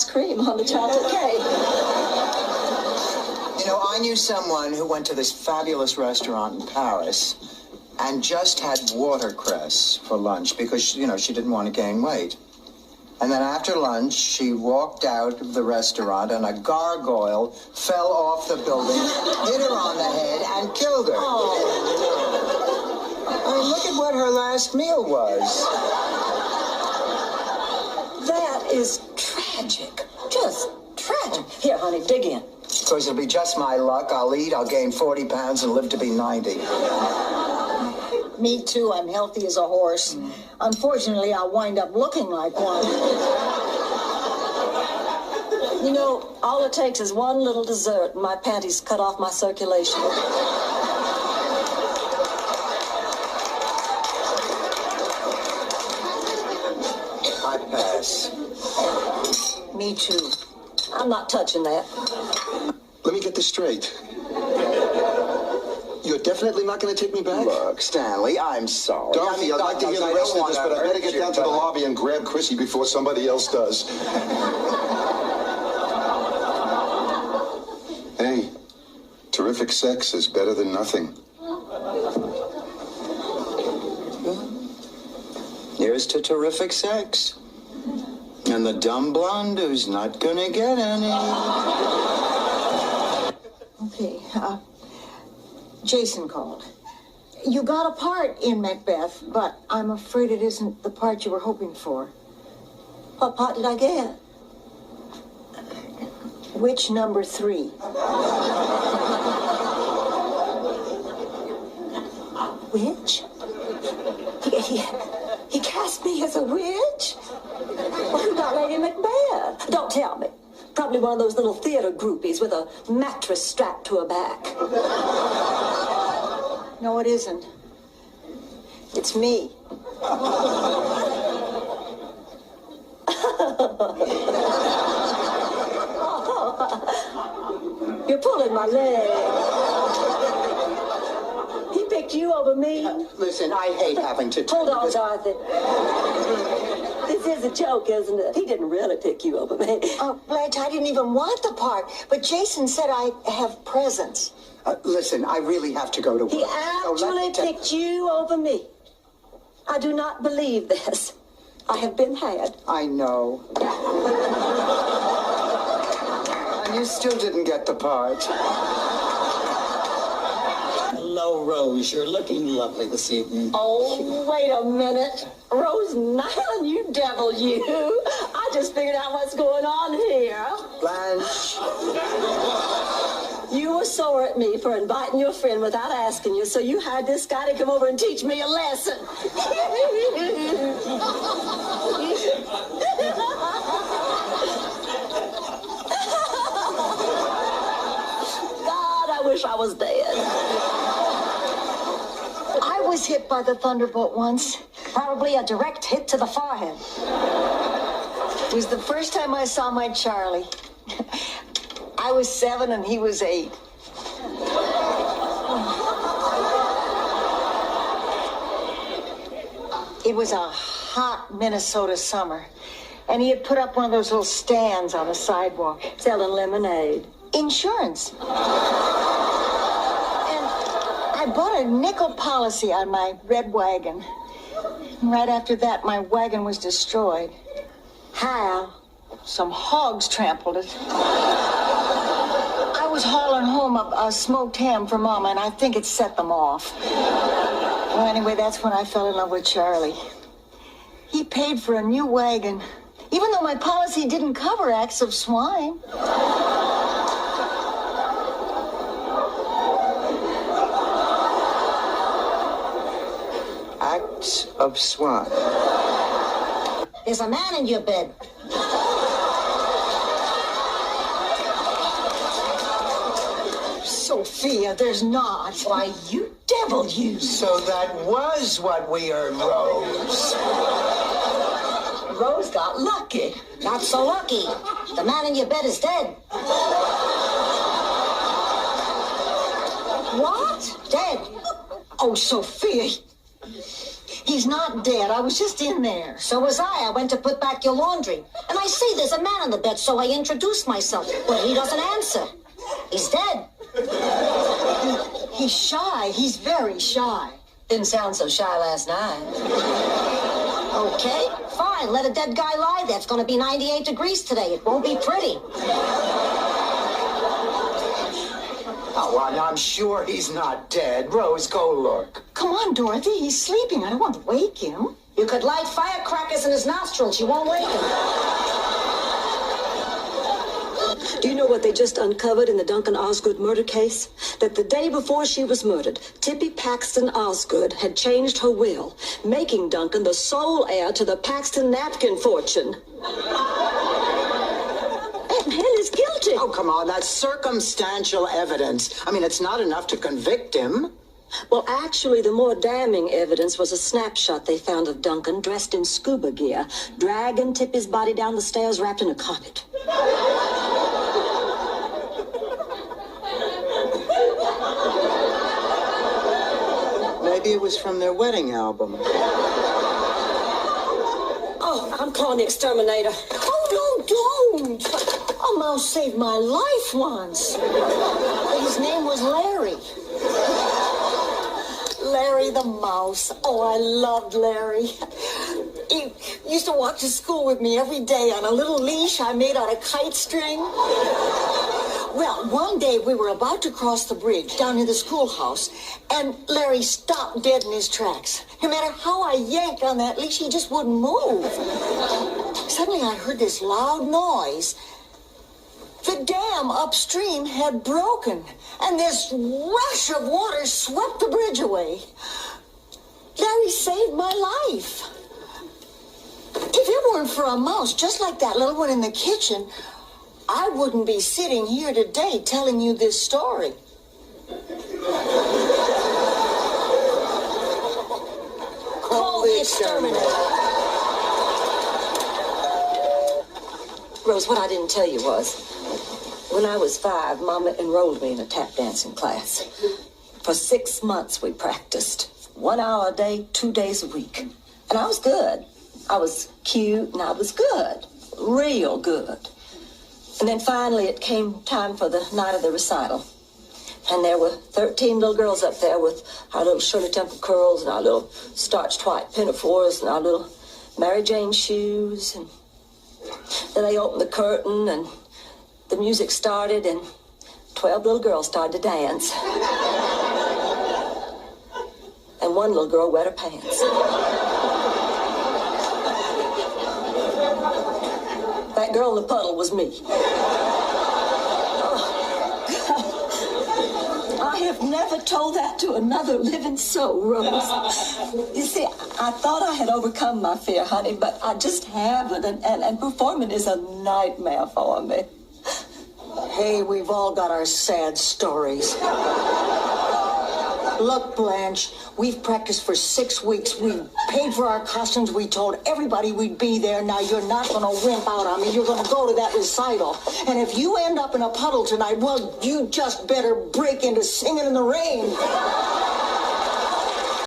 cream on the chocolate cake. You know, I knew someone who went to this fabulous restaurant in Paris and just had watercress for lunch because, you know, she didn't want to gain weight. And then after lunch, she walked out of the restaurant and a gargoyle fell off the building, hit her on the head, and killed her. Oh. I mean, look at what her last meal was. That is tragic. Just tragic. Here, honey, dig in. Of course, it'll be just my luck. I'll eat, I'll gain 40 pounds, and live to be 90. Me too. I'm healthy as a horse. Unfortunately, I'll wind up looking like one. You know, all it takes is one little dessert and my panties cut off my circulation. I pass. Me too. I'm not touching that. Let me get this straight. You're definitely not going to take me back? Look, Stanley, I'm sorry. Dorothy, I'd like to hear the rest of this, but I better get down to the lobby and grab Chrissy before somebody else does. Hey, terrific sex is better than nothing. Here's to terrific sex. And the dumb blonde who's not gonna get any. Okay, Jason called. You got a part in Macbeth, but I'm afraid it isn't the part you were hoping for. What part did I get? Which number 3? Witch? He cast me as a witch? Well, who got Lady Macbeth? Don't tell me. Probably one of those little theater groupies with a mattress strapped to her back. No, it isn't. It's me. You're pulling my leg. He picked you over me. Listen, I hate having to... Hold on, Dorothy. This is a joke, isn't it? He didn't really pick you over me. Blanche, I didn't even want the part, but Jason said I have presents. Listen, I really have to go to work. He actually picked you over me. I do not believe this. I have been had. I know. And you still didn't get the part. Hello, Rose. You're looking lovely this evening. Oh, wait a minute. Rose Nyland, you devil, you. I just figured out what's going on here. Blanche. You were sore at me for inviting your friend without asking you, so you hired this guy to come over and teach me a lesson. God, I wish I was dead. I was hit by the thunderbolt once. Probably a direct hit to the forehead. It was the first time I saw my Charlie. I was 7 and he was 8. It was a hot Minnesota summer, and he had put up one of those little stands on the sidewalk. Selling lemonade. Insurance. And I bought a nickel policy on my red wagon. And right after that, my wagon was destroyed. How? Some hogs trampled it. I was hauling home a smoked ham for Mama, and I think it set them off. Well, anyway, that's when I fell in love with Charlie. He paid for a new wagon, even though my policy didn't cover acts of swine. Acts of swine. There's a man in your bed. Sophia, there's not. Why, you devil, you. So that was what we heard, Rose. Rose got lucky. Not so lucky. The man in your bed is dead. What? Dead. Oh, Sophia. He He's not dead. I was just in there. So was I. I went to put back your laundry. And I see there's a man on the bed, so I introduced myself. But he doesn't answer. He's dead. He's shy. He's very shy. Didn't sound so shy last night. Okay, fine. Let a dead guy lie there. It's going to be 98 degrees today. It won't be pretty. Oh, well, I'm sure he's not dead. Rose, go look. Come on, Dorothy. He's sleeping. I don't want to wake him. You could light firecrackers in his nostrils. You won't wake him. Do you know what they just uncovered in the Duncan Osgood murder case? That the day before she was murdered, Tippy Paxton Osgood had changed her will, making Duncan the sole heir to the Paxton napkin fortune. That man is guilty. Oh, come on. That's circumstantial evidence. I mean, it's not enough to convict him. Well, actually, the more damning evidence was a snapshot they found of Duncan dressed in scuba gear, dragging Tippy's body down the stairs wrapped in a carpet. Maybe it was from their wedding album. Oh, I'm calling the exterminator. Oh, no, don't. A mouse saved my life once. His name was Larry. Larry the mouse. Oh, I loved Larry. He used to walk to school with me every day on a little leash I made out of kite string. Well, one day we were about to cross the bridge down near the schoolhouse, and Larry stopped dead in his tracks. No matter how I yanked on that leash, he just wouldn't move. Suddenly I heard this loud noise. The dam upstream had broken, and this rush of water swept the bridge away. Larry saved my life. If it weren't for a mouse just like that little one in the kitchen, I wouldn't be sitting here today telling you this story. Call the exterminator. Rose, what I didn't tell you was, when I was 5, Mama enrolled me in a tap dancing class. For 6 months we practiced. 1 hour a day, 2 days a week. And I was good. I was cute and I was good. Real good. And then finally it came time for the night of the recital. And there were 13 little girls up there with our little Shirley Temple curls and our little starched white pinafores and our little Mary Jane shoes. And then they opened the curtain and the music started and 12 little girls started to dance. And one little girl wet her pants. That girl in the puddle was me. I have never told that to another living soul, Rose. You see, I thought I had overcome my fear, honey, but I just haven't, and performing is a nightmare for me. Hey, we've all got our sad stories. Look, Blanche, we've practiced for 6 weeks. We paid for our costumes. We told everybody we'd be there. Now, you're not going to wimp out on me. You're going to go to that recital. And if you end up in a puddle tonight, well, you just better break into Singing in the Rain.